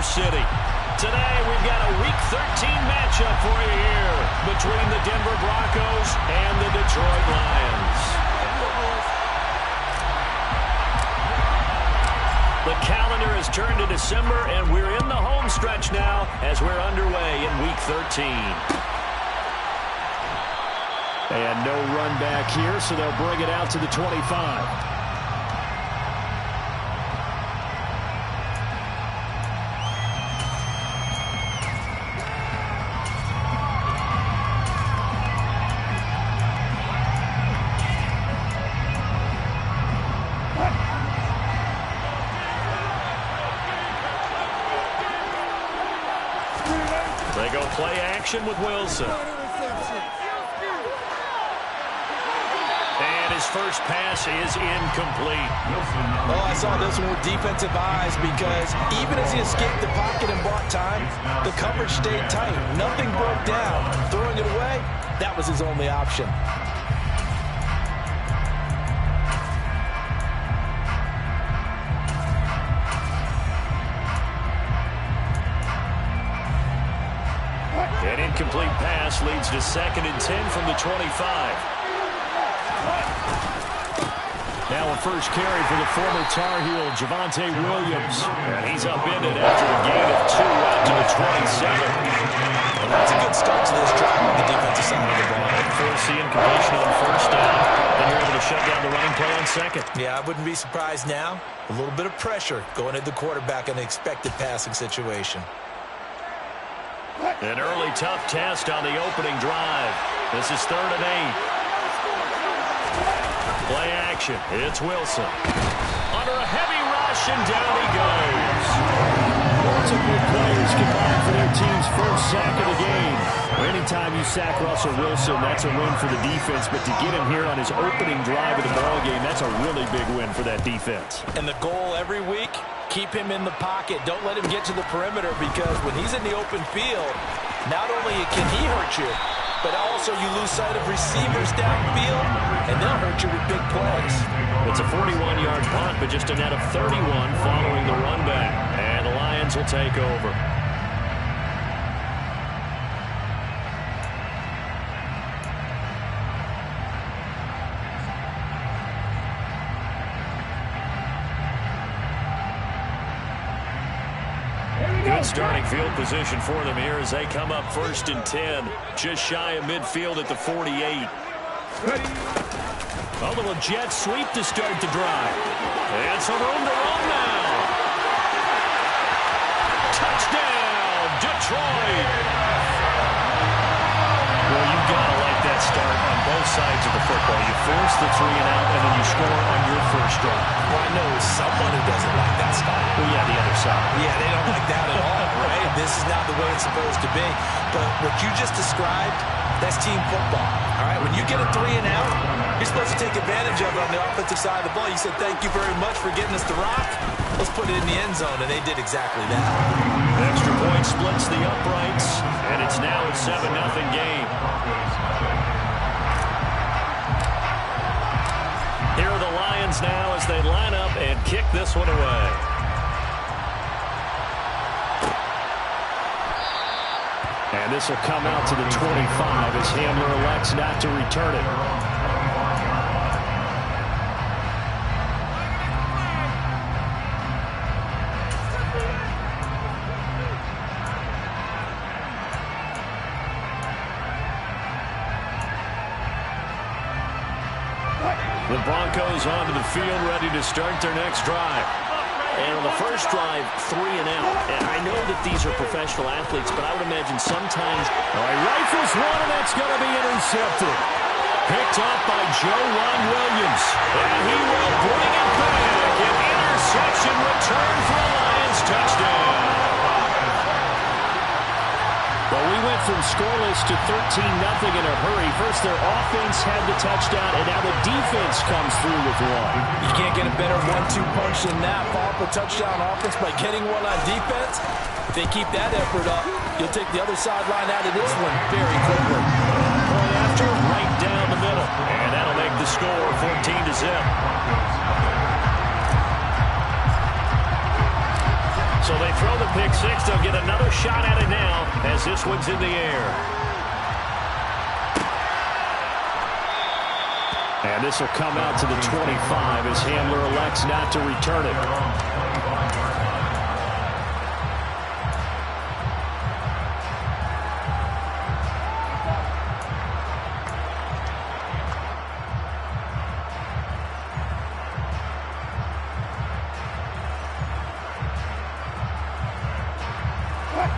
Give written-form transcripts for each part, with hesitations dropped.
City. Today, we've got a Week 13 matchup for you here between the Denver Broncos and the Detroit Lions. The calendar has turned to December, and we're in the home stretch now as we're underway in Week 13. And no run back here, so they'll bring it out to the 25. They go play action with Wilson. And his first pass is incomplete. Oh, I saw this one with defensive eyes because even as he escaped the pocket and bought time, the coverage stayed tight. Nothing broke down. Throwing it away, that was his only option. An incomplete pass leads to 2nd and 10 from the 25. Now a first carry for the former Tar Heel, Javonte Williams. And he's upended after a gain of 2 out to the 27. Well, that's a good start to this drive on the defensive side of the ball. Force the incompletion on first down. Then you're able to shut down the running play on second. Yeah, I wouldn't be surprised now. A little bit of pressure going at the quarterback in the expected passing situation. An early tough test on the opening drive. This is 3rd and 8. Play action. It's Wilson. Under a heavy rush, and down he goes. Lots of good players combined for their team's first sack of the game. Anytime you sack Russell Wilson, that's a win for the defense. But to get him here on his opening drive of the ballgame, that's a really big win for that defense. And the goal every week, keep him in the pocket. Don't let him get to the perimeter because when he's in the open field, not only can he hurt you, but also you lose sight of receivers downfield, and they'll hurt you with big plays. It's a 41-yard punt, but just a net of 31 following the run back. And the Lions will take over. Good starting field position for them here as they come up 1st and 10. Just shy of midfield at the 48. A little jet sweep to start the drive. And some room to run now. Touchdown, Detroit. Well, you've got to like that start on both sides of the football. You force the 3 and out, and then you score on your first drive. Well, I know someone who doesn't like that start. Well, yeah, the other side. Yeah, they don't like that at all, right? This is not the way it's supposed to be. But what you just described, that's team football. All right, when you get a 3 and out, you're supposed to take advantage of it on the offensive side of the ball. You said, thank you very much for getting us the rock. Let's put it in the end zone, and they did exactly that. Extra point splits the uprights, and it's now a 7-0 game. Here are the Lions now as they line up and kick this one away. And this will come out to the 25 as Hamler elects not to return it. The Broncos onto the field, ready to start their next drive. And on the first drive, 3 and out. And I know that these are professional athletes, but I would imagine sometimes... All right, rifles one, and that's going to be intercepted. Picked up by Joe Williams. And he will bring it back. An interception return for a Lions touchdown. Well, we went from scoreless to 13-0 in a hurry. First, their offense had the touchdown, and now the defense comes through with one. You can't get a better 1-2 punch than that. Follow up a touchdown offense by getting one on defense. If they keep that effort up, you'll take the other sideline out of this one very quickly. Point after, right down the middle. And that'll make the score 14-0. So they throw the pick six. They'll get another shot at it now as this one's in the air. And this will come out to the 25 as Hamler elects not to return it.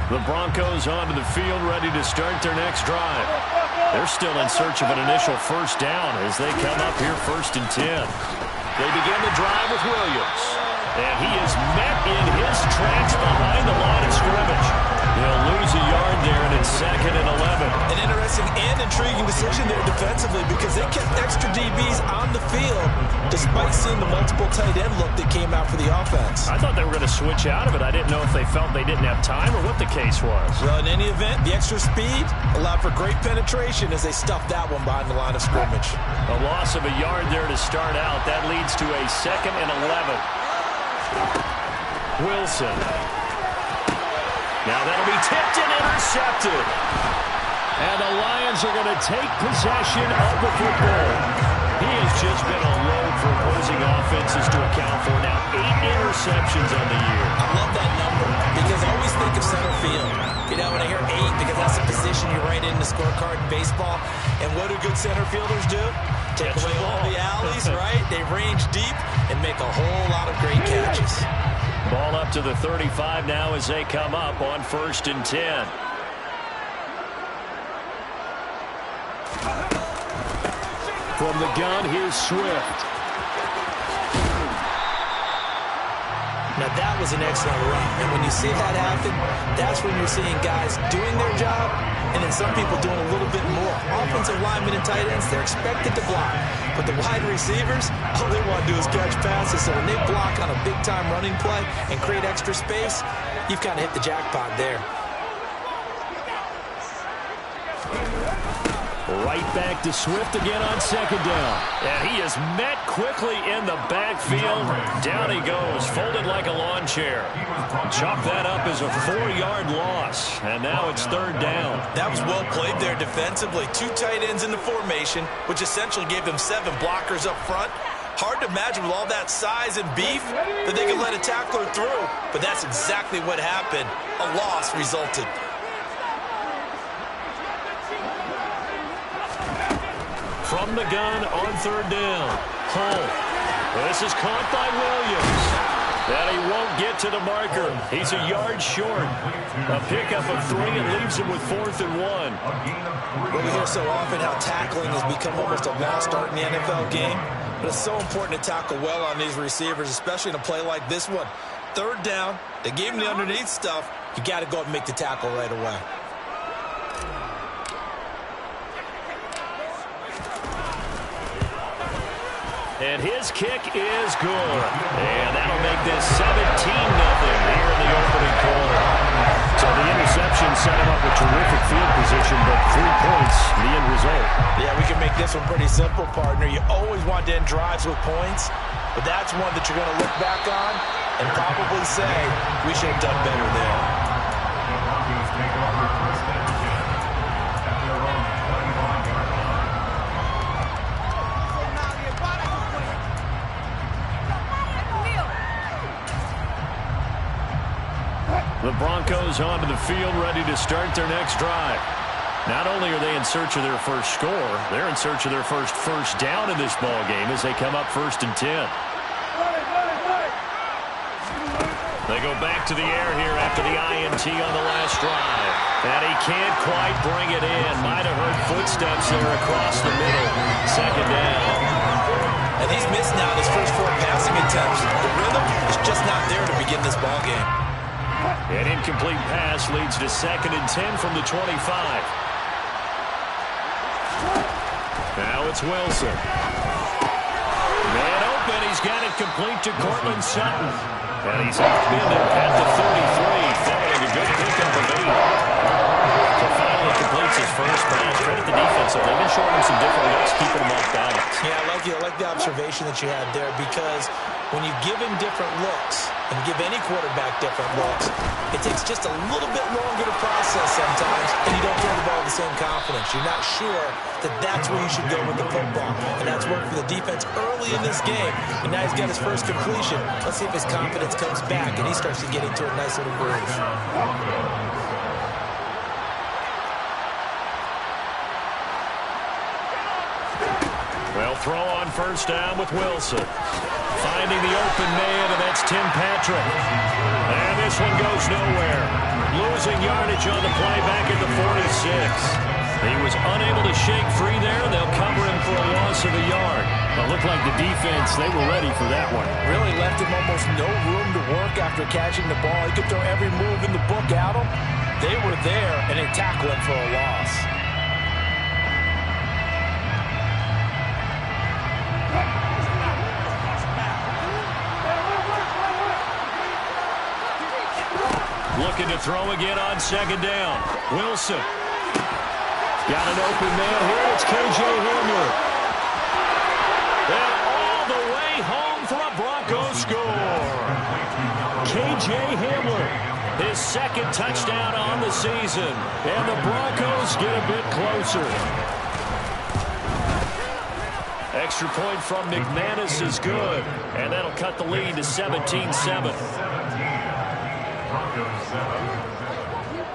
The Broncos onto the field, ready to start their next drive. They're still in search of an initial first down as they come up here 1st and 10. They begin the drive with Williams. And he is met in his tracks behind the line of scrimmage. He'll lose a yard there, and it's 2nd and 11. An interesting and intriguing decision there defensively because they kept extra DBs on the field despite seeing the multiple tight end look that came out for the offense. I thought they were going to switch out of it. I didn't know if they felt they didn't have time or what the case was. Well, in any event, the extra speed allowed for great penetration as they stuffed that one behind the line of scrimmage. A loss of a yard there to start out. That leads to a 2nd and 11. Wilson. Now that'll be tipped and intercepted. And the Lions are going to take possession of the football. He has just been a load for opposing offenses to account for. Now 8 interceptions on the year. I love that number because I always think of center field. You know, when I hear 8, because that's the position you write in the scorecard in baseball. And what do good center fielders do? Take away all the alleys, right? They range deep and make a whole lot of great catches. Ball up to the 35 now as they come up on 1st and 10. From the gun, here's Swift. Now that was an excellent run. And when you see that happen, that's when you're seeing guys doing their job and then some people doing a little bit more. Offensive linemen and tight ends, they're expected to block. But the wide receivers, all they want to do is catch passes. So when they block on a big-time running play and create extra space, you've kind of hit the jackpot there. Right back to Swift again on 2nd down. And he is met quickly in the backfield. Down he goes, folded like a lawn chair. Chop that up as a 4-yard loss. And now it's 3rd down. That was well played there defensively. 2 tight ends in the formation, which essentially gave them 7 blockers up front. Hard to imagine with all that size and beef that they could let a tackler through. But that's exactly what happened. A loss resulted. From the gun on 3rd down. Hull. This is caught by Williams. And he won't get to the marker. He's a yard short. A pickup of 3 and leaves him with 4th and 1. Well, we hear so often how tackling has become almost a lost art in the NFL game. But it's so important to tackle well on these receivers, especially in a play like this one. 3rd down. They gave him the underneath stuff. You got to go up and make the tackle right away. And his kick is good. And that'll make this 17-0 here in the opening quarter. So the interception set him up with terrific field position, but 3 points, the end result. Yeah, we can make this one pretty simple, partner. You always want to end drives with points, but that's one that you're going to look back on and probably say, we should have done better there. The Broncos onto the field, ready to start their next drive. Not only are they in search of their first score, they're in search of their first down in this ball game as they come up 1st and 10. They go back to the air here after the INT on the last drive. And he can't quite bring it in. Might have heard footsteps there across the middle. 2nd down. And he's missed now his first 4 passing attempts. The rhythm is just not there to begin this ball game. An incomplete pass leads to 2nd and 10 from the 25. Now it's Wilson. Man open. He's got it complete to Cortland Sutton. And he's outbid at the 33, following a good pickup of 8. So finally completes his first pass. Credit the defense. They've been showing him some different looks, keeping him off balance. Yeah, I like like the observation that you had there, because when you give him different looks and give any quarterback different looks, it takes just a little bit longer to process sometimes, and you don't throw the ball with the same confidence. You're not sure that that's where you should go with the football, and that's worked for the defense early in this game, and now he's got his first completion. Let's see if his confidence comes back, and he starts to get into a nice little groove. Well, throw on first down with Wilson. Finding the open man, and that's Tim Patrick. And this one goes nowhere. Losing yardage on the play back at the 46. He was unable to shake free there. They'll cover him for a loss of a yard. It looked like the defense, they were ready for that one. Really left him almost no room to work after catching the ball. He could throw every move in the book at him. They were there, and they tackled him for a loss. Looking to throw again on second down. Wilson. Got an open man here. It's K.J. Hamler. And all the way home for a Broncos score. K.J. Hamler, his second touchdown on the season. And the Broncos get a bit closer. Extra point from McManus is good. And that'll cut the lead to 17-7.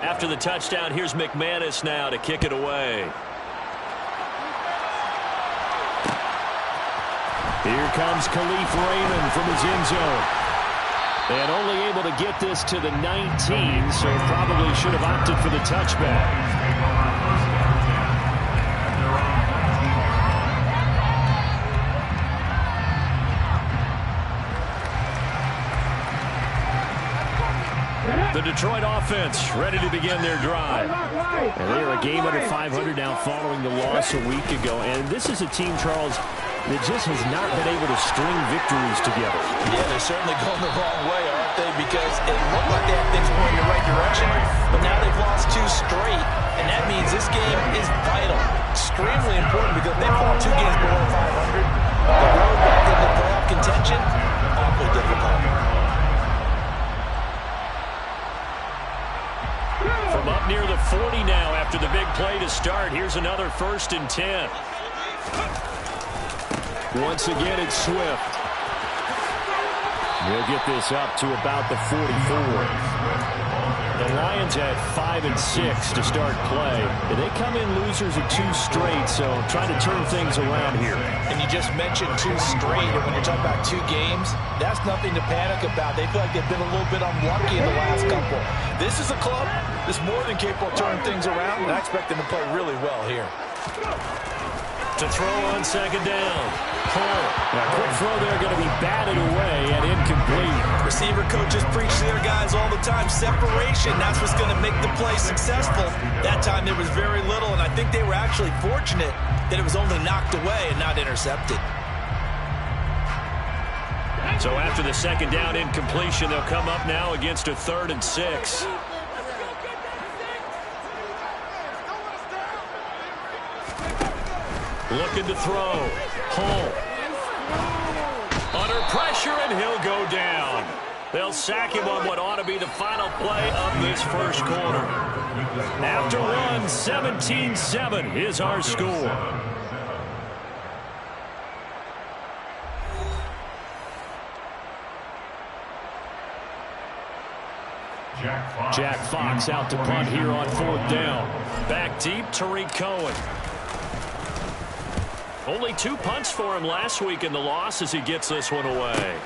After the touchdown, here's McManus now to kick it away. Here comes Khalif Raymond from his end zone. And only able to get this to the 19, so probably should have opted for the touchback. The Detroit offense ready to begin their drive. And they are a game under 500 now following the loss a week ago. And this is a team, Charles, that just has not been able to string victories together. Yeah, they're certainly going the wrong way, aren't they? Because it looked like they had things going in the right direction, but now they've lost 2 straight, and that means this game is vital. Extremely important, because they fall 2 games below 500. The road back into playoff contention, awfully difficult. From up near the 40 now after the big play to start. Here's another 1st and 10. Once again, it's Swift. We'll get this up to about the 44. The Lions had 5 and 6 to start play. They come in losers of 2 straight, so trying to turn things around here. And you just mentioned 2 straight, and when you're talking about 2 games, that's nothing to panic about. They feel like they've been a little bit unlucky in the last couple. This is a club that's more than capable of turning things around, and I expect them to play really well here. To throw on second down. Hull. Now, quick throw there, going to be batted away and incomplete. Receiver coaches preach to their guys all the time. Separation, that's what's going to make the play successful. That time there was very little, and I think they were actually fortunate that it was only knocked away and not intercepted. So after the second down incompletion, they'll come up now against a 3rd and 6. Looking to throw. Hull. Under pressure, and he'll go down. They'll sack him on what ought to be the final play of this first quarter. After one, 17-7 is our score. Jack Fox out to punt here on 4th down. Back deep, Tariq Cohen. Only 2 punts for him last week in the loss as he gets this one away.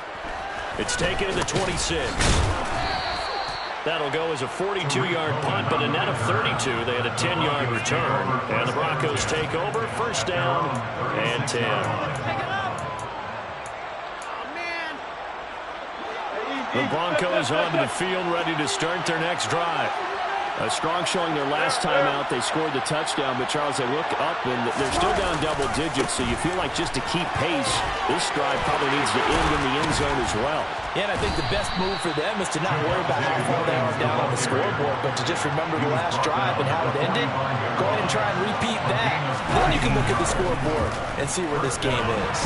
It's taken to the 26. That'll go as a 42-yard punt, but a net of 32. They had a 10-yard return. And the Broncos take over. 1st down and 10. The Broncos onto the field ready to start their next drive. A strong showing their last time out. They scored the touchdown, but Charles, they look up and they're still down double digits, so you feel like just to keep pace, this drive probably needs to end in the end zone as well. Yeah, and I think the best move for them is to not worry about how far they are down on the scoreboard, but to just remember the last drive and how it ended. Go ahead and try and repeat that. Then you can look at the scoreboard and see where this game is.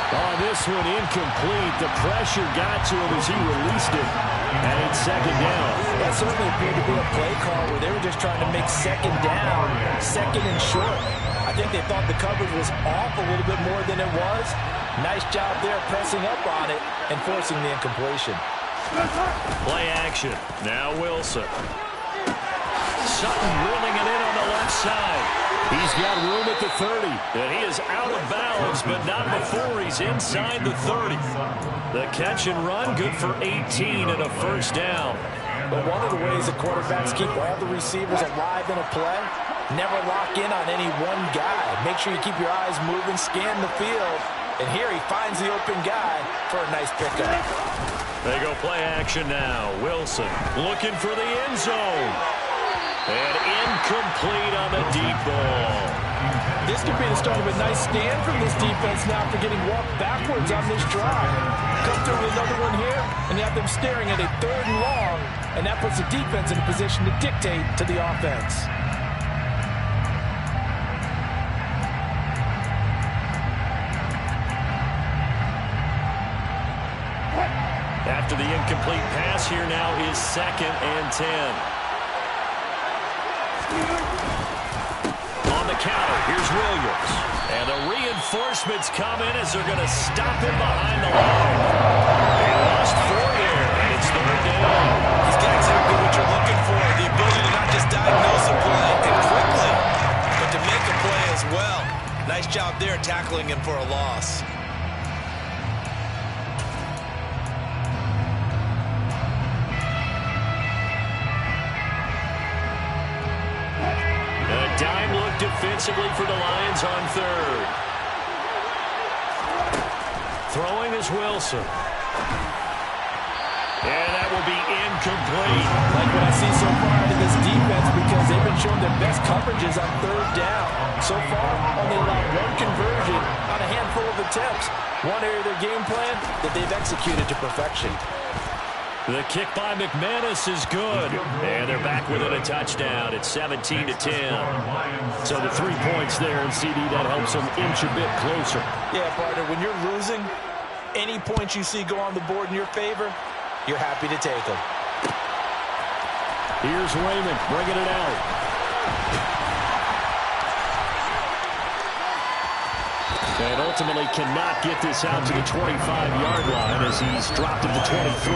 Oh, this one incomplete. The pressure got to him as he released it. And it's second down. That certainly appeared to be a play call where they were just trying to make second down, second and short. I think they thought the coverage was off a little bit more than it was. Nice job there pressing up on it and forcing the incompletion. Play action. Now Wilson. Sutton reeling it in on the left side. He's got room at the 30. And he is out of bounds, but not before he's inside the 30. The catch and run, good for 18 and a first down. But one of the ways that quarterbacks keep all the receivers alive in a play, never lock in on any one guy. Make sure you keep your eyes moving, scan the field. And here he finds the open guy for a nice pickup. They go play action now. Wilson looking for the end zone. And incomplete on the deep ball. This could be the start of a nice stand from this defense now after getting walked backwards on this drive. Come through with another one here, and you have them staring at a 3rd and long, and that puts the defense in a position to dictate to the offense. After the incomplete pass, here now is 2nd and 10. On the counter, here's Williams. And the reinforcements come in as they're going to stop him behind the line. They lost 4 there, and it's 3rd down. He's got exactly what you're looking for, the ability to not just diagnose a play and quickly, but to make a play as well. Nice job there tackling him for a loss. Dime look defensively for the Lions on 3rd. Throwing is Wilson. And that will be incomplete. Like what I see so far out of this defense, because they've been showing their best coverages on 3rd down. So far, only allowed 1 conversion on a handful of attempts. One area of their game plan that they've executed to perfection. The kick by McManus is good. And they're back within a touchdown. It's 17-10. So the 3 points there, and CD, that helps them inch a bit closer. Yeah, partner, when you're losing, any points you see go on the board in your favor, you're happy to take them. Here's Raymond bringing it out. And ultimately cannot get this out to the 25-yard line as he's dropped at the 23.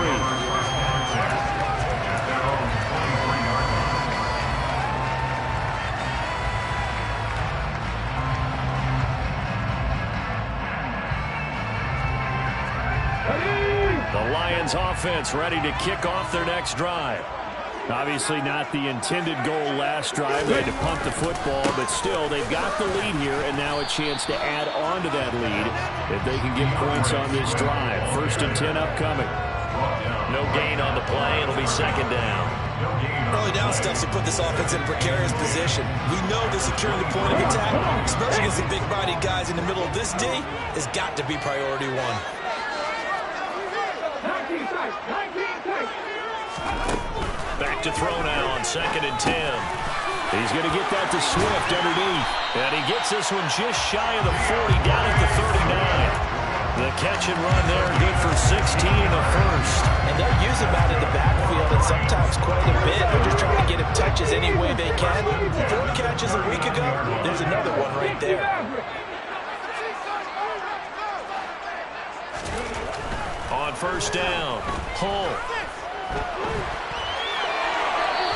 The Lions offense ready to kick off their next drive. Obviously not the intended goal last drive. They had to punt the football, but still, they've got the lead here, and now a chance to add on to that lead if they can get points on this drive. 1st and 10 upcoming. No gain on the play. It'll be 2nd down. Early down steps to put this offense in a precarious position. We know that securing the point of attack, especially against the big-bodied guys in the middle of this D, has got to be priority 1. Back to throw now on 2nd and 10. He's going to get that to Swift underneath. And he gets this one just shy of the 40, down at the 39. The catch and run there, good for 16 and a first. And they'll use him out in the backfield, and sometimes quite a bit. They're just trying to get him touches any way they can. 4 catches a week ago, there's another one right there. On 1st down, Hull.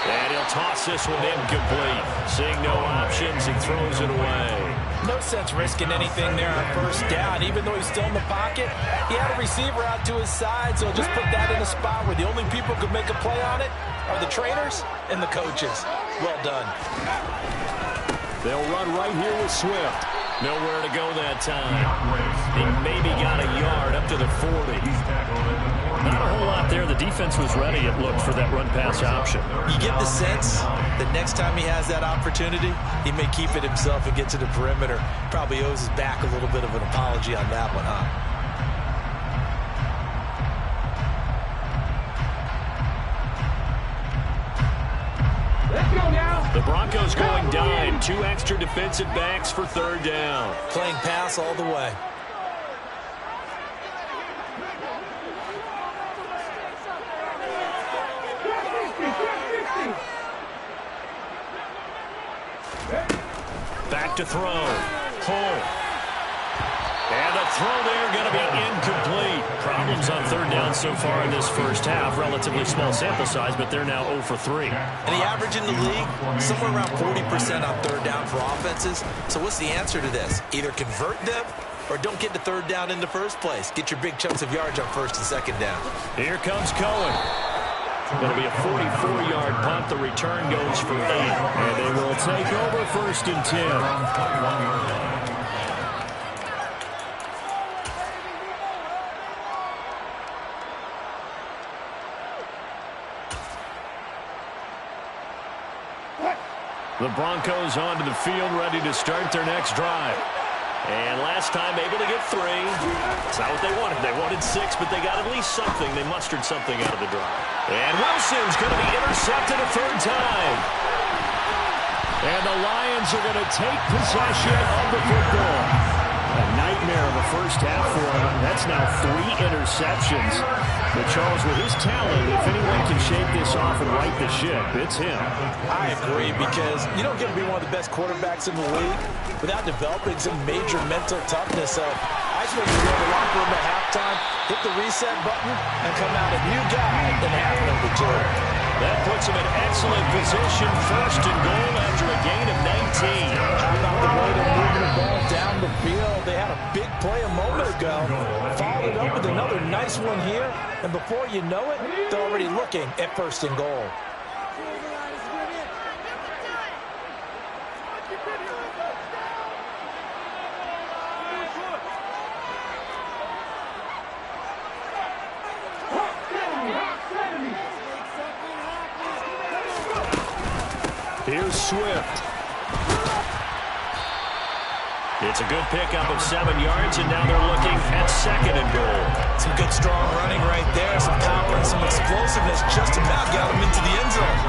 And he'll toss this one incomplete. Seeing no options, he throws it away. No sense risking anything there on 1st down. Even though he's still in the pocket, he had a receiver out to his side, so just put that in a spot where the only people who could make a play on it are the trainers and the coaches. Well done. They'll run right here with Swift. Nowhere to go that time. He maybe got a yard up to the 40. Not a whole lot there. The defense was ready, it looked, for that run-pass option. You get the sense that next time he has that opportunity, he may keep it himself and get to the perimeter. Probably owes his back a little bit of an apology on that one, huh? The Broncos going dime. 2 extra defensive backs for 3rd down. Playing pass all the way. Back to throw. Home. And the throw there going to be incomplete. Problems on 3rd down so far in this first half. Relatively small sample size, but they're now 0 for 3. And the average in the league, somewhere around 40% on 3rd down for offenses. So what's the answer to this? Either convert them or don't get to 3rd down in the first place. Get your big chunks of yards on 1st and 2nd down. Here comes Cohen. Going to be a 44-yard punt. The return goes for 8. And they will take over 1st and 10. The Broncos onto the field, ready to start their next drive. And last time able to get 3. That's not what they wanted. They wanted 6, but they got at least something. They mustered something out of the drive. And Wilson's going to be intercepted a 3rd time. And the Lions are going to take possession of the football. A nightmare of a first half for him. That's now 3 interceptions. But Charles, with his talent, if anyone can shake this off and right the ship, it's him. I agree, because you don't get to be one of the best quarterbacks in the league without developing some major mental toughness. So I just want you to go to the locker room at halftime, hit the reset button, and come out a new guy in half number 2. That puts him in excellent position. 1st and goal after a gain of 19. How about the way they're moving the ball down the field? They had a big play a moment ago. Followed it up with another nice one here. And before you know it, they're already looking at 1st and goal. Here's Swift. It's a good pickup of 7 yards, and now they're looking at 2nd and goal. Some good, strong running right there. Some power and some explosiveness. Just about got him into the end zone.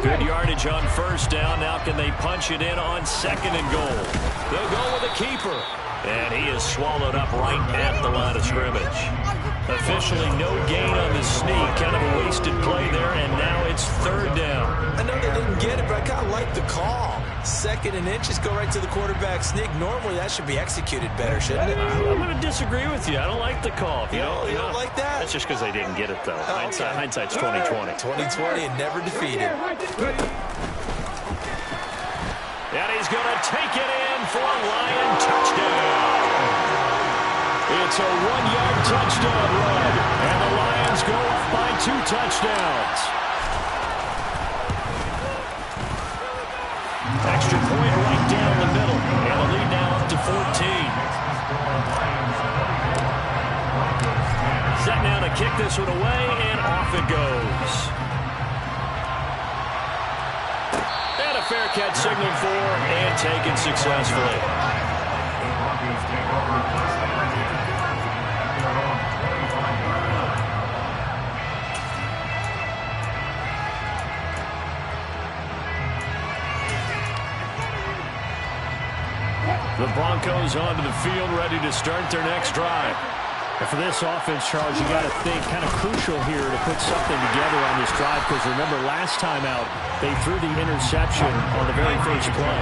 Good yardage on 1st down. Now can they punch it in on 2nd and goal? They'll go with a keeper. And he is swallowed up right at the line of scrimmage. Officially no gain on the sneak. Kind of a wasted play there, and now it's 3rd down. I know they didn't get it, but I kind of like the call. 2nd and inches, go right to the quarterback sneak. Normally that should be executed better, shouldn't it? I'm going to disagree with you. I don't like the call. You don't like that? That's just because they didn't get it, though. Oh, Hindsight's 20/20. 20/20 and never defeated. And he's going to take it in for a Lion touchdown. It's a 1-yard touchdown run. And the Lions go up by 2 touchdowns. Extra point right down the middle. And the lead now up to 14. Set now to kick this one away, and off it goes. And a fair catch signaled for and taken successfully. The Broncos onto the field, ready to start their next drive. And for this offense, Charles, you got to think kind of crucial here to put something together on this drive, because remember last time out they threw the interception on the very first play.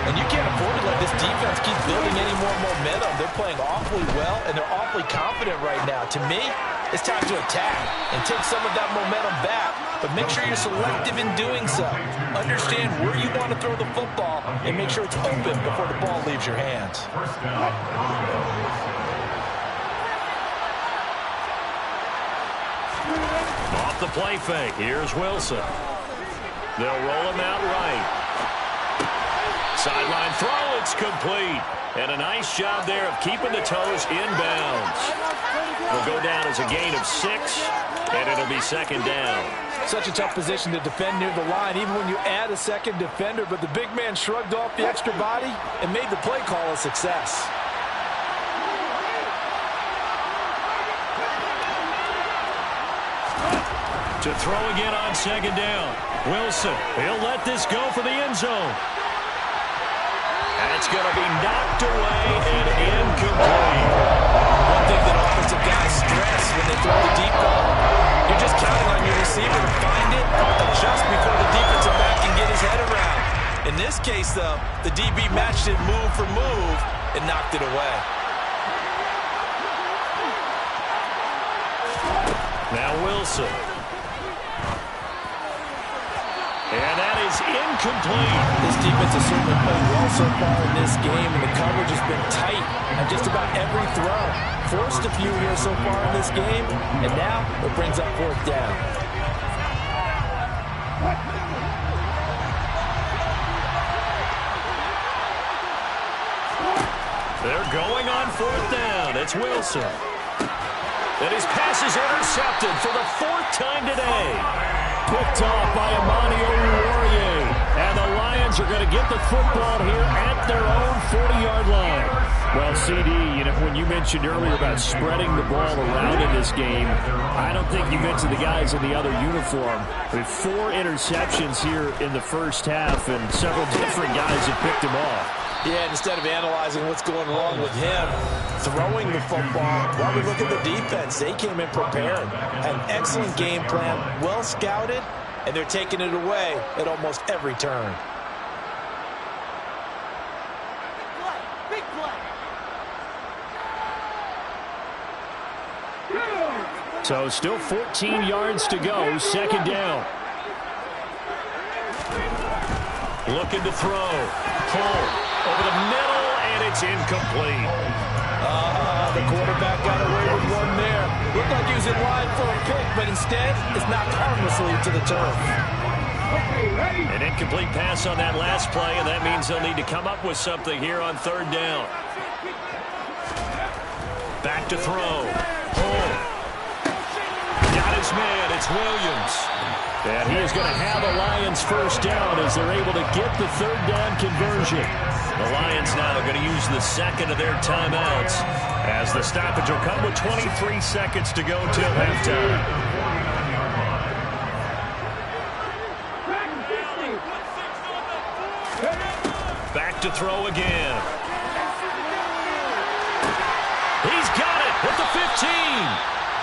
And you can't afford to let this defense keep building any more momentum. They're playing awfully well, and they're awfully confident right now. To me, it's time to attack and take some of that momentum back, but make sure you're selective in doing so. Understand where you want to throw the football and make sure it's open before the ball leaves your hands. Off off the play fake. Here's Wilson. They'll roll him out right. Sideline throw, it's complete. And a nice job there of keeping the toes in bounds. Will go down as a gain of 6, and it'll be second down. Such a tough position to defend near the line, even when you add a second defender. But the big man shrugged off the extra body and made the play call a success. To throw again on second down. Wilson, he'll let this go for the end zone. And it's going to be knocked away and incomplete. One thing that offensive guys stress when they throw the deep ball, you're just counting on your receiver to find it, adjust before the defensive back can get his head around. In this case, though, the DB matched it move for move and knocked it away. Now Wilson. And that is incomplete. This defense has certainly played well so far in this game, and the coverage has been tight on just about every throw. Forced a few here so far in this game, and now it brings up fourth down. They're going on fourth down. It's Wilson. And his pass is intercepted for the 4th time today. Picked off by Amani Oruwariye. And the Lions are going to get the football here at their own 40-yard line. Well, CD, when you mentioned earlier about spreading the ball around in this game, I don't think you mentioned the guys in the other uniform. With 4 interceptions here in the first half, and several different guys have picked him off. Yeah, instead of analyzing what's going wrong with him, throwing the football, while we look at the defense, they came in prepared. An excellent game plan, well scouted, and they're taking it away at almost every turn. Big play. So still 14 yards to go, second down. Looking to throw. Pull. Over the middle, and it's incomplete. The quarterback got away with one there. Looked like he was in line for a pick, but instead, it's knocked harmlessly to the turf. An incomplete pass on that last play, and that means they'll need to come up with something here on third down. Back to throw. Pull. Got his man. It's Williams. And he is going to have the Lions first down as they're able to get the third down conversion. The Lions now are going to use the second of their timeouts as the stoppage will come with 23 seconds to go till halftime. Back to throw again. He's got it at the 15.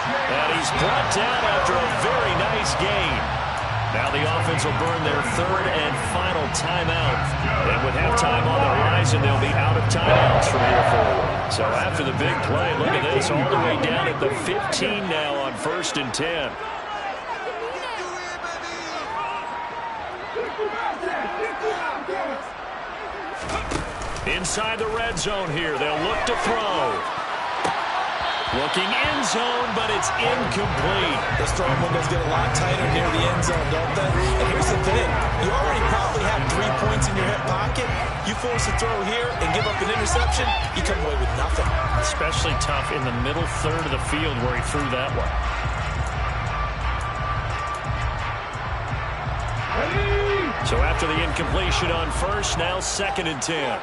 And he's brought down after a very nice gain. Now the offense will burn their third and final timeout. And with halftime on the horizon, they'll be out of timeouts from here forward. So after the big play, look at this, all the way down at the 15 now on 1st and 10. Inside the red zone here, they'll look to throw. Looking end zone, but it's incomplete. The throwing windows get a lot tighter near the end zone, don't they? And here's the thing. You already probably have 3 points in your hip pocket. You force a throw here and give up an interception, you come away with nothing. Especially tough in the middle third of the field where he threw that one. So after the incompletion on first, now 2nd and 10.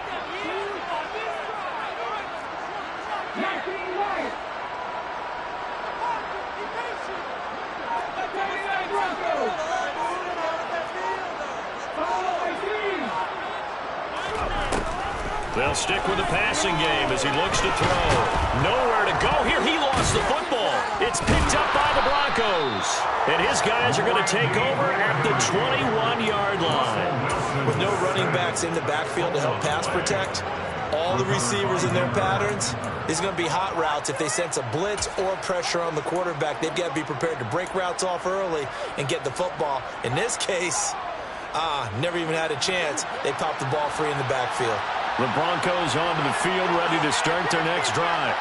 They'll stick with the passing game as he looks to throw. Nowhere to go here. He lost the football. It's picked up by the Broncos. And his guys are going to take over at the 21-yard line. With no running backs in the backfield to help pass protect, all the receivers in their patterns, there's going to be hot routes. If they sense a blitz or pressure on the quarterback, they've got to be prepared to break routes off early and get the football. In this case, never even had a chance. They popped the ball free in the backfield. The Broncos onto the field, ready to start their next drive.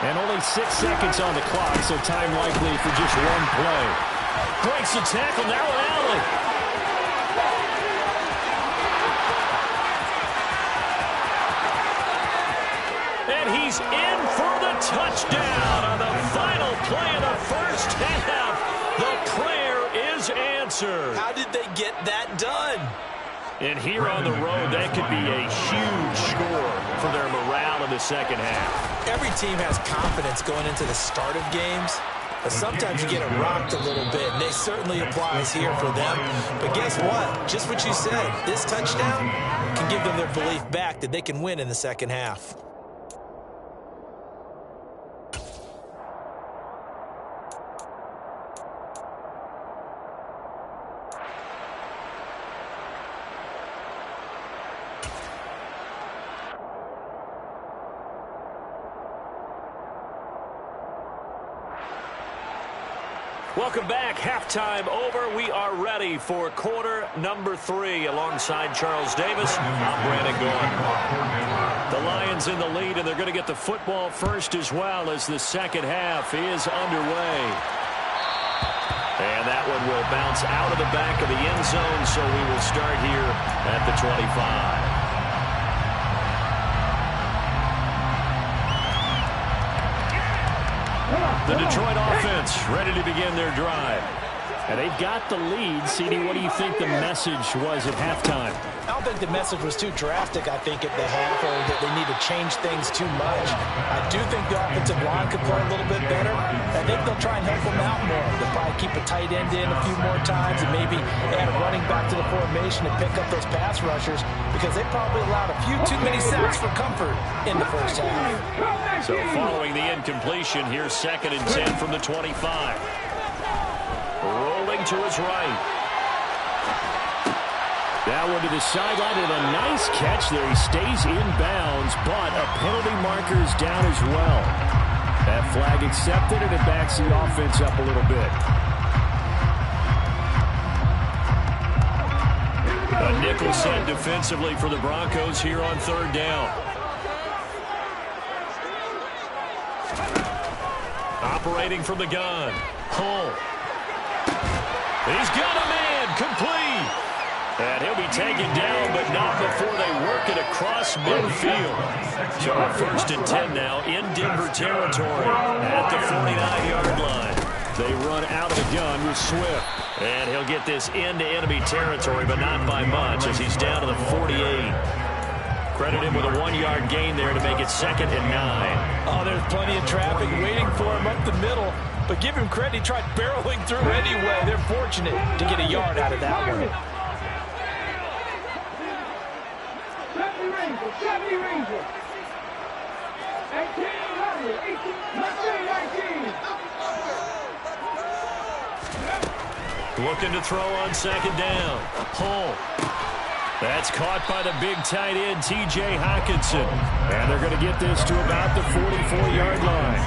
And only 6 seconds on the clock, so time likely for just one play. Breaks the tackle, now an alley. And he's in for the touchdown on the final play of the first half. The prayer is answered. How did they get that done? And here on the road, that could be a huge score for their morale in the second half. Every team has confidence going into the start of games, but sometimes you get it rocked a little bit, and it certainly applies here for them. But guess what? Just what you said, this touchdown can give them their belief back that they can win in the second half. Welcome back. Halftime over. We are ready for quarter number 3. Alongside Charles Davis, I'm Brandon Gordon. The Lions in the lead, and they're going to get the football first as well as the second half is underway. And that one will bounce out of the back of the end zone, so we will start here at the 25. The Detroit offense ready to begin their drive. And they've got the lead. CD, what do you think the message was at halftime? I don't think the message was too drastic, I think, at the half, or that they need to change things too much. I do think the offensive line could play a little bit better. I think they'll try and help them out more. They'll probably keep a tight end in a few more times and maybe add a running back to the formation to pick up those pass rushers, because they probably allowed a few too many sacks for comfort in the first half. So following the incompletion, here's 2nd and 10 from the 25. Rolling to his right. That one to the sideline, and a nice catch there. He stays in bounds, but a penalty marker is down as well. That flag accepted, and it backs the offense up a little bit. A nickel set defensively for the Broncos here on 3rd down. Operating from the gun. Hull. He's got a man, complete. And he'll be taken down, but not before they work it across midfield. So a 1st and 10 now in Denver territory at the 49-yard line. They run out of the gun with Swift. And he'll get this into enemy territory, but not by much as he's down to the 48. Credit him with a 1-yard gain there to make it 2nd and 9. Oh, there's plenty of traffic waiting for him up the middle. But give him credit, he tried barreling through anyway. They're fortunate to get a yard out of that one. Looking to throw on 2nd down. Hull. That's caught by the big tight end, T.J. Hockenson. And they're going to get this to about the 44-yard line.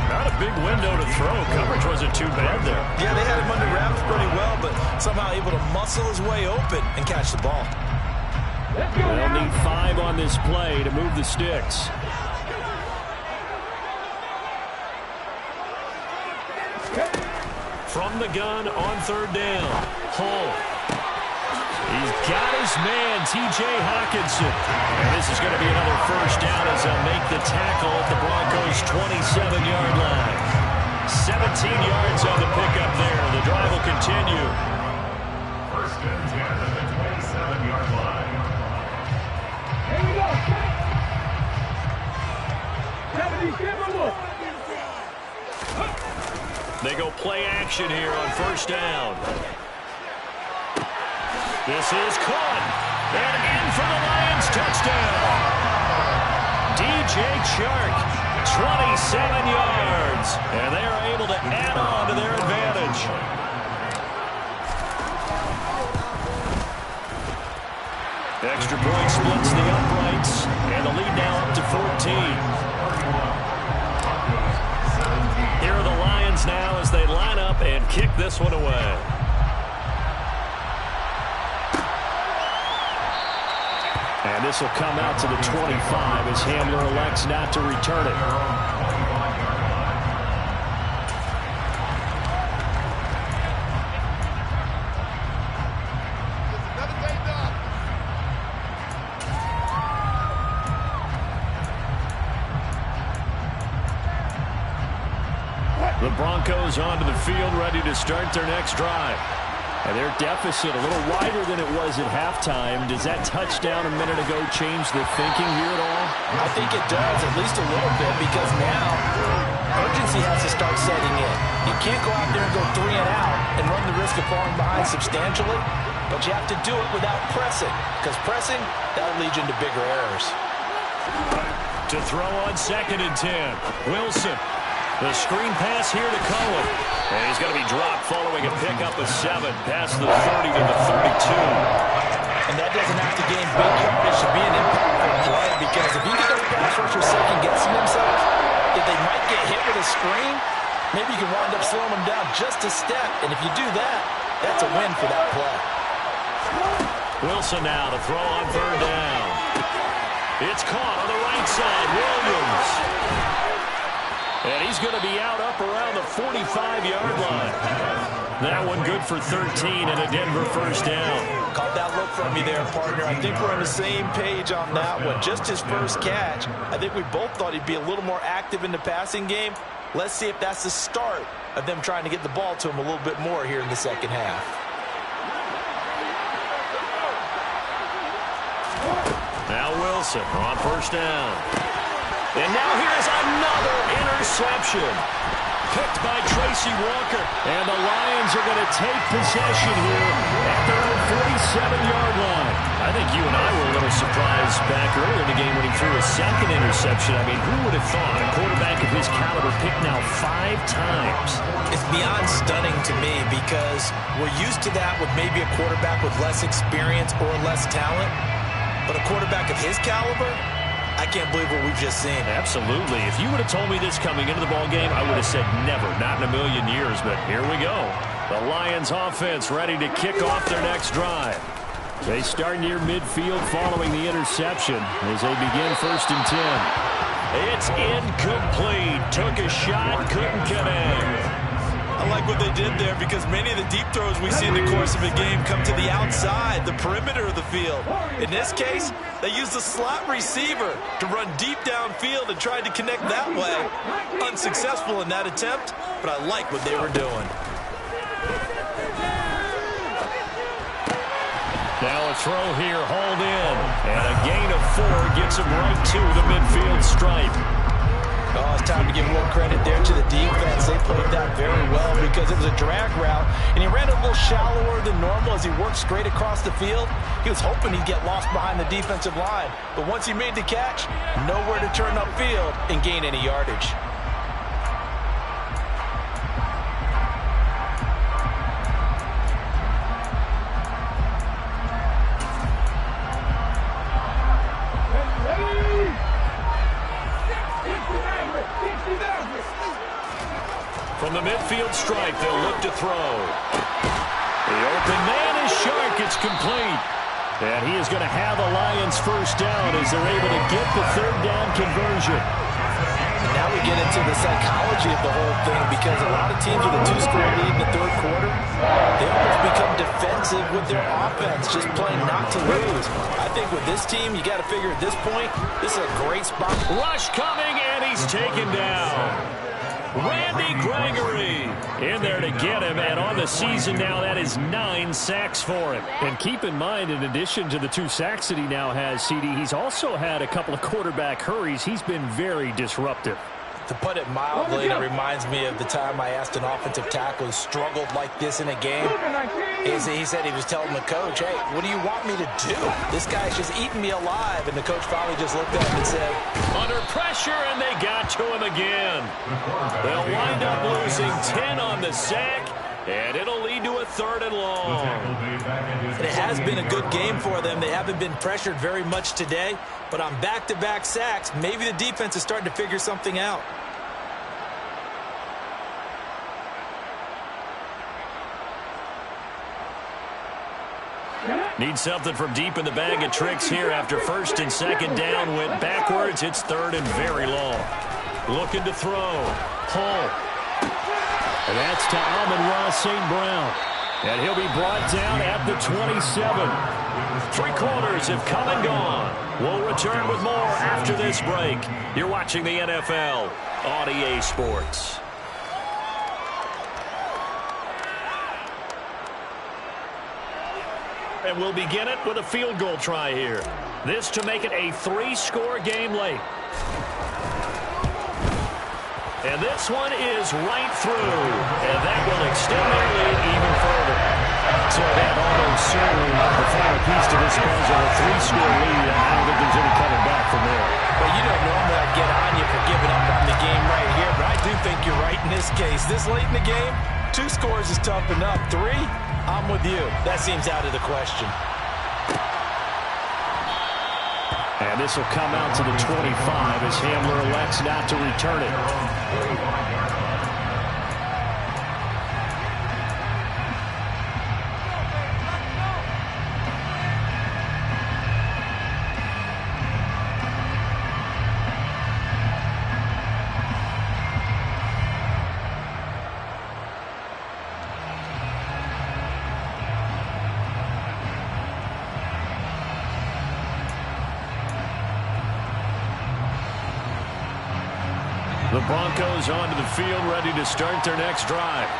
Not a big window to throw. Coverage wasn't too bad there. Yeah, they had him under wraps pretty well, but somehow able to muscle his way open and catch the ball. They'll need 5 on this play to move the sticks. From the gun on 3rd down. Hull. He's got his man, T.J. Hockenson. And this is going to be another 1st down as they'll make the tackle at the Broncos' 27-yard line. 17 yards on the pickup there. The drive will continue. 1st and 10 at the 27-yard line. Here we go. 70, They go play action here on 1st down. This is caught. And in for the Lions touchdown. DJ Chark, 27 yards. And they are able to add on to their advantage. Extra point splits the uprights. And the lead now up to 14. Here are the Lions now as they line up and kick this one away. And this will come out to the 25 as Hamler elects not to return it. The Broncos onto the field, ready to start their next drive. And their deficit a little wider than it was at halftime. Does that touchdown a minute ago change the thinking here at all? I think it does, at least a little bit, because now urgency has to start setting in. You can't go out there and go 3 and out and run the risk of falling behind substantially, but you have to do it without pressing, because pressing, that'll lead you into bigger errors. To throw on 2nd and 10. Wilson. The screen pass here to Cohen. And he's going to be dropped following a pickup of 7 past the 30 to the 32. And that doesn't have to gain big yardage to be an impactful play, because if you get those pass rushers second-guessing themselves, if they might get hit with a screen, maybe you can wind up slowing them down just a step. And if you do that, that's a win for that play. Wilson now to throw on 3rd down. It's caught on the right side. Williams. And he's going to be out up around the 45-yard line. That one good for 13 and a Denver first down. Caught that look from you there, partner. I think we're on the same page on that one. Just his first catch. I think we both thought he'd be a little more active in the passing game. Let's see if that's the start of them trying to get the ball to him a little bit more here in the second half. Now Wilson on 1st down. And now here's another interception. Picked by Tracy Walker. And the Lions are going to take possession here at their own 47-yard line. I think you and I were a little surprised back earlier in the game when he threw a 2nd interception. I mean, who would have thought a quarterback of his caliber picked now 5 times? It's beyond stunning to me, because we're used to that with maybe a quarterback with less experience or less talent. But a quarterback of his caliber, I can't believe what we've just seen. Absolutely. If you would have told me this coming into the ballgame, I would have said never, not in a million years. But here we go. The Lions offense ready to kick off their next drive. They start near midfield following the interception as they begin 1st and 10. It's incomplete. Took a shot, couldn't connect. I like what they did there, because many of the deep throws we see in the course of a game come to the outside, the perimeter of the field. In this case, they used the slot receiver to run deep downfield and tried to connect that way. Unsuccessful in that attempt, but I like what they were doing. Now a throw here, hauled in. And a gain of 4 gets him right to the midfield stripe. Oh, it's time to give a little credit there to the defense. They played that very well, because it was a drag route, and he ran a little shallower than normal as he worked straight across the field. He was hoping he'd get lost behind the defensive line, but once he made the catch, nowhere to turn upfield and gain any yardage. From the midfield stripe, they'll look to throw. The open man is Shark. It's complete. And he is going to have a Lions first down as they're able to get the 3rd down conversion. And now we get into the psychology of the whole thing, because a lot of teams with a 2-score lead in the 3rd quarter, they almost become defensive with their offense, just playing not to lose. I think with this team, you got to figure at this point, this is a great spot. Rush coming, and he's taken down. Randy Gregory in there to get him, and on the season now, that is 9 sacks for him. And keep in mind, in addition to the 2 sacks that he now has, CD, he's also had a couple of quarterback hurries. He's been very disruptive. To put it mildly, it reminds me of the time I asked an offensive tackle who struggled like this in a game. He said he was telling the coach, hey, what do you want me to do? This guy's just eating me alive. And the coach finally just looked at him and said, under pressure, and they got to him again. They'll wind up losing 10 on the sack, and it'll lead to a 3rd and long. And it has been a good game for them. They haven't been pressured very much today, but on back-to-back sacks, maybe the defense is starting to figure something out. Need something from deep in the bag of tricks here after 1st and 2nd down. Went backwards. It's 3rd and very long. Looking to throw. Hall. And that's to Amon-Ra St. Brown. And he'll be brought down at the 27. 3 quarters have come and gone. We'll return with more after this break. You're watching the NFL on EA Sports. And we'll begin it with a field goal try here. This to make it a 3-score game late. And this one is right through. And that will extend their lead even further. So that almost certainly the final piece to this puzzle, a 3-score lead. I don't think there's any coming back from there. Well, you know, normally I'd get on you for giving up on the game right here, but I do think you're right in this case. This late in the game, 2 scores is tough enough. 3, I'm with you. That seems out of the question. And this will come out to the 25 as Hamler elects not to return it. The Broncos onto the field, ready to start their next drive.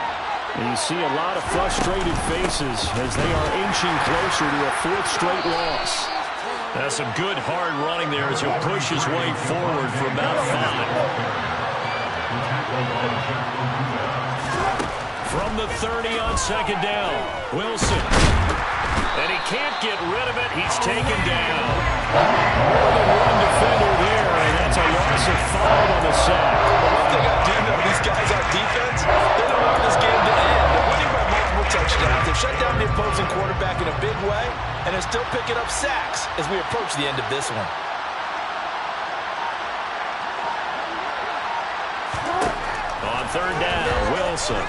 And you see a lot of frustrated faces as they are inching closer to a 4th straight loss. That's some good hard running there as he'll push his way forward for about 5. From the 30 on 2nd down, Wilson. And he can't get rid of it. He's taken down. More than one defender there, and that's a loss of 5 on the sack. One thing I do know, these guys on defense, they don't want this game to end. They're winning by multiple touchdowns. They've shut down the opposing quarterback in a big way, and they're still picking up sacks as we approach the end of this one. On 3rd down, Wilson.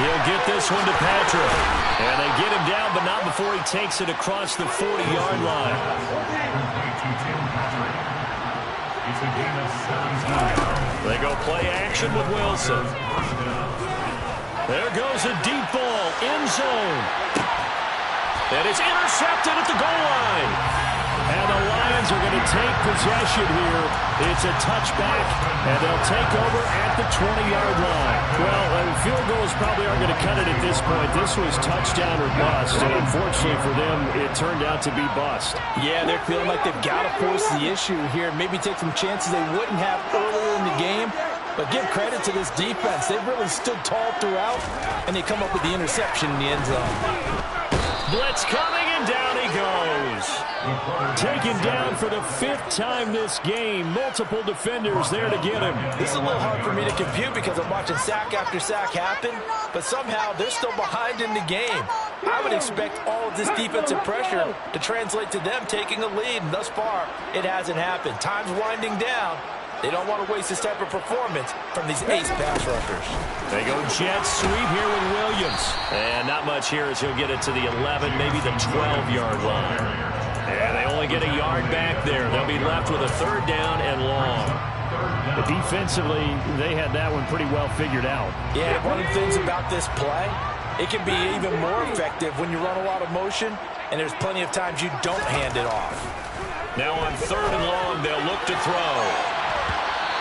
He'll get this one to Patrick. And they get him down, but not before he takes it across the 40-yard line. They go play action with Wilson. There goes a deep ball, end zone. And it's intercepted at the goal line. And the Lions are going to take possession here. It's a touchback, and they'll take over at the 20-yard line. Well, field goals probably aren't going to cut it at this point. This was touchdown or bust, and unfortunately for them, it turned out to be bust. Yeah, they're feeling like they've got to force the issue here. Maybe take some chances they wouldn't have earlier in the game. But give credit to this defense. They've really stood tall throughout, and they come up with the interception in the end zone. Blitz coming, and down he goes. Taken down for the 5th time this game. Multiple defenders there to get him. This is a little hard for me to compute because I'm watching sack after sack happen, but somehow they're still behind in the game. I would expect all of this defensive pressure to translate to them taking a lead, and thus far, it hasn't happened. Time's winding down. They don't want to waste this type of performance from these ace pass rushers. They go jet sweep here with Williams. And not much here as he'll get it to the 11, maybe the 12-yard line. And they only get a yard back there. They'll be left with a 3rd down and long. But defensively, they had that one pretty well figured out. Yeah, one of the things about this play, it can be even more effective when you run a lot of motion, and there's plenty of times you don't hand it off. Now on 3rd and long, they'll look to throw.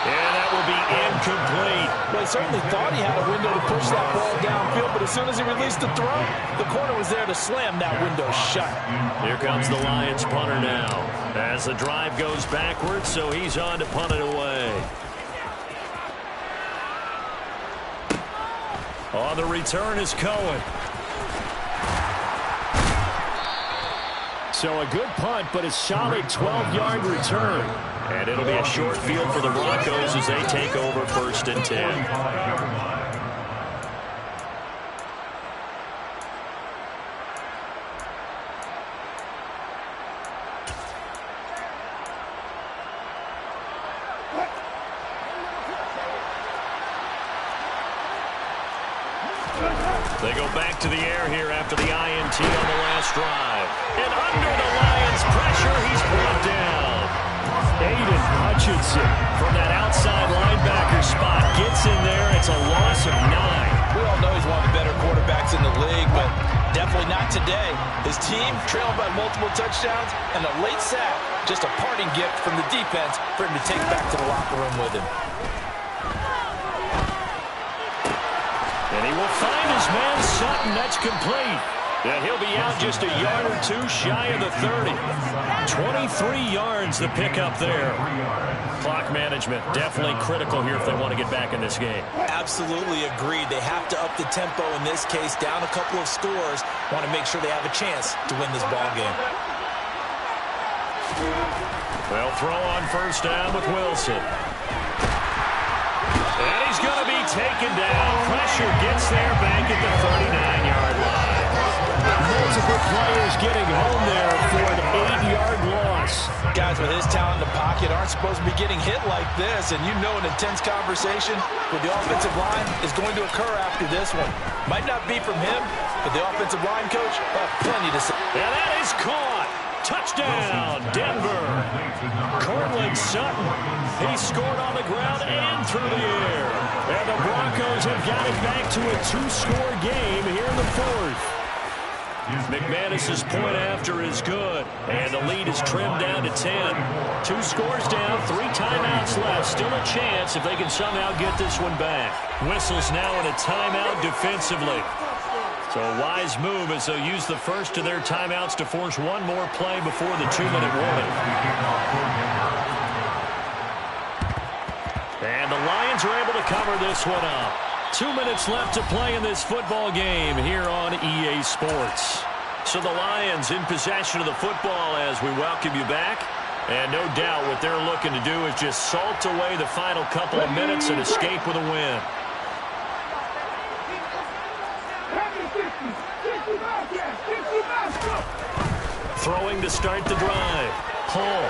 And that will be incomplete. Well, he certainly thought he had a window to push that ball downfield, but as soon as he released the throw, the corner was there to slam that window shut. Here comes the Lions punter now. As the drive goes backwards, so he's on to punt it away. On the return is Cohen. So a good punt, but a solid 12-yard return. And it'll be a short field for the Broncos as they take over 1st and 10. They go back to the air here after the INT on the last drive. And under the Lions' pressure, he's brought down. Aiden Hutchinson from that outside linebacker spot gets in there. It's a loss of 9. We all know he's one of the better quarterbacks in the league, but definitely not today. His team trailed by multiple touchdowns, and a late sack, just a parting gift from the defense for him to take back to the locker room with him. And he will find his man Sutton. That's complete. Yeah, he'll be out just a yard or two shy of the 30. 23 yards the pickup there. Clock management definitely critical here if they want to get back in this game. Absolutely agreed. They have to up the tempo in this case, down a couple of scores. Want to make sure they have a chance to win this ball game. They'll throw on first down with Wilson. And he's going to be taken down. Pressure gets there back at the 39-yard line. Multiple players getting home there for an 8-yard loss. Guys with his talent in the pocket aren't supposed to be getting hit like this, and you know an intense conversation with the offensive line is going to occur after this one. Might not be from him, but the offensive line coach will have plenty to say. And that is caught. Touchdown, Denver. Cortland Sutton. He scored on the ground and through the air. And the Broncos have got it back to a 2-score game here in the fourth. McManus's point after is good. And the lead is trimmed down to 10. 2 scores down, 3 timeouts left. Still a chance if they can somehow get this one back. Whistles now in a timeout defensively. So a wise move as they'll use the first of their timeouts to force one more play before the 2-minute warning. And the Lions are able to cover this one up. 2 minutes left to play in this football game here on EA Sports. So the Lions in possession of the football as we welcome you back. And no doubt what they're looking to do is just salt away the final couple of minutes and escape with a win. Throwing to start the drive. Hull.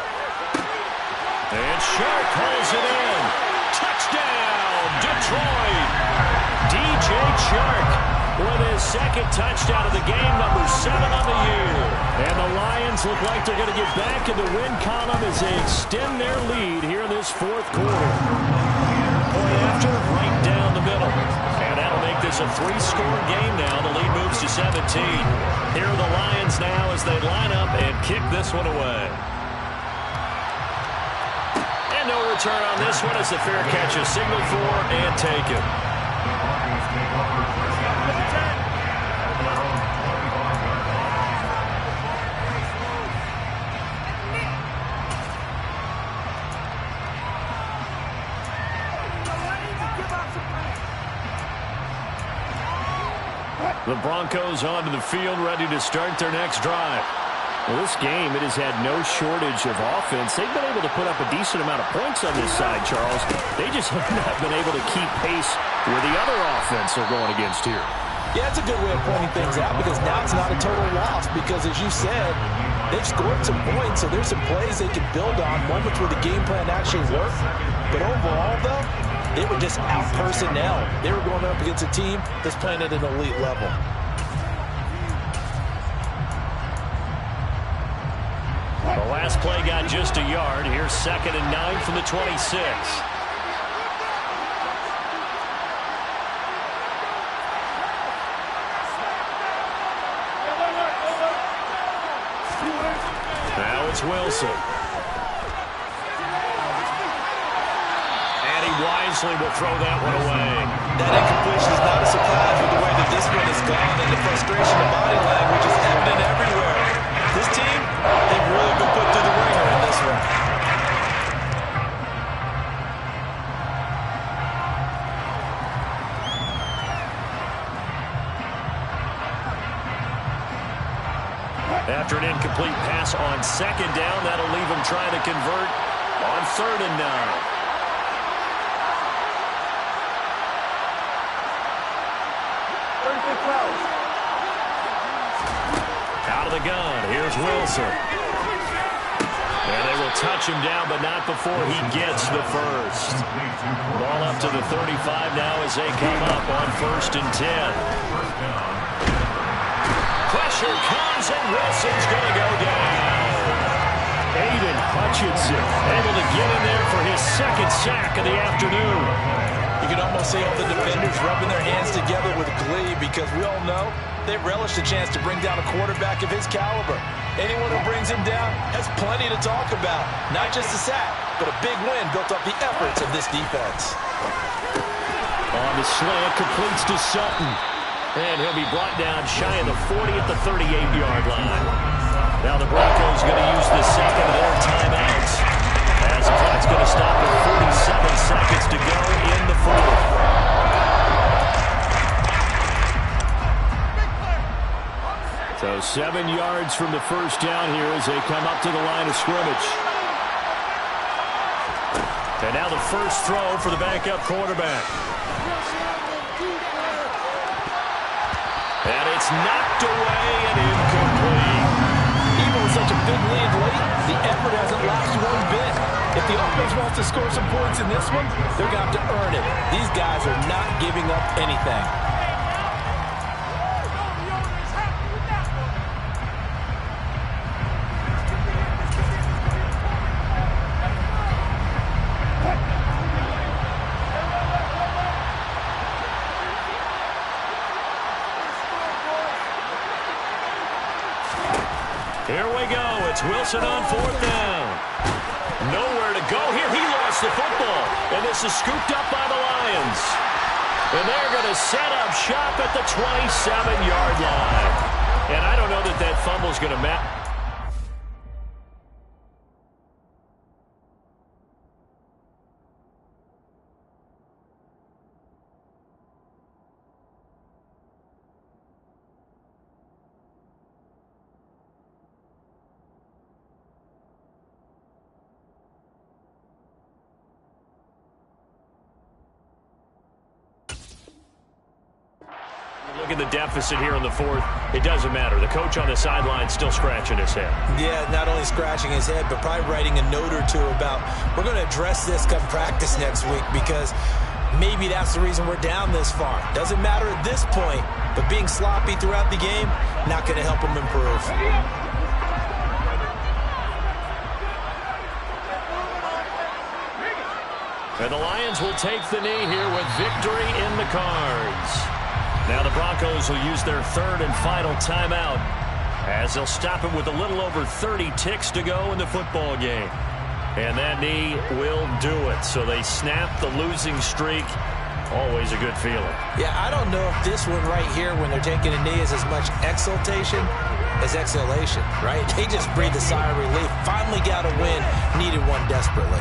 And Sharp pulls it in. Touchdown, Detroit. DJ Chark with his second touchdown of the game, number 7 on the year. And the Lions look like they're going to get back in the win column as they extend their lead here in this fourth quarter. Point after, right down the middle. And that'll make this a 3-score game now. The lead moves to 17. Here are the Lions now as they line up and kick this one away. And no return on this one as the fair catch is signaled for and taken. The Broncos onto the field, ready to start their next drive. Well, this game, it has had no shortage of offense. They've been able to put up a decent amount of points on this side, Charles. They just have not been able to keep pace with the other offense they're going against here. Yeah, it's a good way of pointing things out because now it's not a total loss because, as you said, they've scored some points, so there's some plays they can build on, moments where the game plan actually worked. But overall, though, they were just out personnel. They were going up against a team that's playing at an elite level. The last play got just a yard. Here's 2nd and 9 from the 26. Now it's Wilson. And he wisely will throw that one away. That incompletion is not a surprise with the way that this one has gone, and the frustration of body language is evident everywhere. This team, they've really been put through the ringer in this one. After an incomplete pass on 2nd down, that'll leave him trying to convert on 3rd and 9. Out of the gun, here's Wilson. And they will touch him down, but not before he gets the first. Ball up to the 35 now as they come up on 1st and 10. Pressure comes, and Wilson's going to go down. Aiden Hutchinson able to get in there for his 2nd sack of the afternoon. You can almost see all the defenders rubbing their hands together with glee because we all know they relish the chance to bring down a quarterback of his caliber. Anyone who brings him down has plenty to talk about. Not just a sack, but a big win built off the efforts of this defense. On the slant, completes to Sutton. And he'll be brought down shy of the 40 at the 38-yard line. Now the Broncos going to use the second of their timeouts, as the clock's going to stop with 47 seconds to go in the fourth. So 7 yards from the first down here as they come up to the line of scrimmage. And now the first throw for the backup quarterback. And it's knocked away and incomplete. Even with such a big lead late, the effort hasn't lasted one bit. If the offense wants to score some points in this one, they're going to have to earn it. These guys are not giving up anything. Here we go. It's Wilson on fourth down. Nowhere to go here. He lost the football. And this is scooped up by the Lions. And they're going to set up shop at the 27-yard line. And I don't know that that fumble's going to matter. Look at the deficit here in the fourth. It doesn't matter. The coach on the sideline still scratching his head. Yeah, not only scratching his head, but probably writing a note or two about, we're going to address this come practice next week, because maybe that's the reason we're down this far. Doesn't matter at this point, but being sloppy throughout the game, not going to help him improve. And the Lions will take the knee here with victory in the cards. Now the Broncos will use their third and final timeout, as they'll stop it with a little over 30 ticks to go in the football game. And that knee will do it. So they snap the losing streak. Always a good feeling. Yeah, I don't know if this one right here, when they're taking a knee, is as much exultation as exhalation, right? They just breathed a sigh of relief. Finally got a win. Needed one desperately.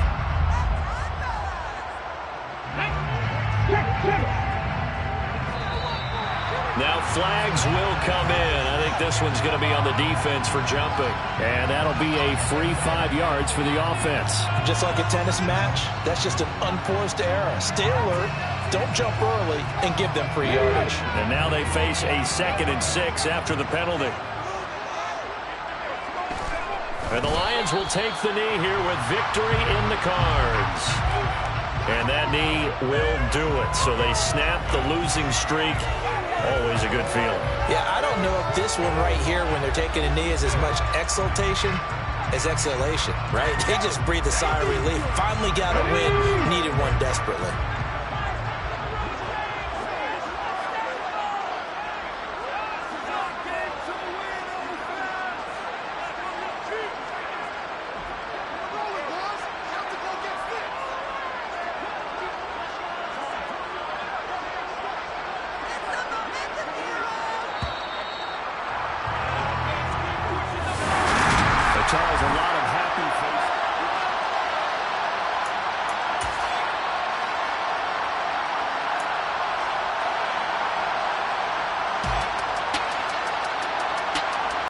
Now flags will come in. I think this one's going to be on the defense for jumping. And that'll be a free 5 yards for the offense. Just like a tennis match, that's just an unforced error. Stay alert, don't jump early, and give them free yardage. And now they face a 2nd and 6 after the penalty. And the Lions will take the knee here with victory in the cards. And that knee will do it. So they snap the losing streak. Always a good feeling. Yeah, I don't know if this one right here, when they're taking a knee, is as much exultation as exhalation, right? They just breathed a sigh of relief. Finally got a win. Needed one desperately.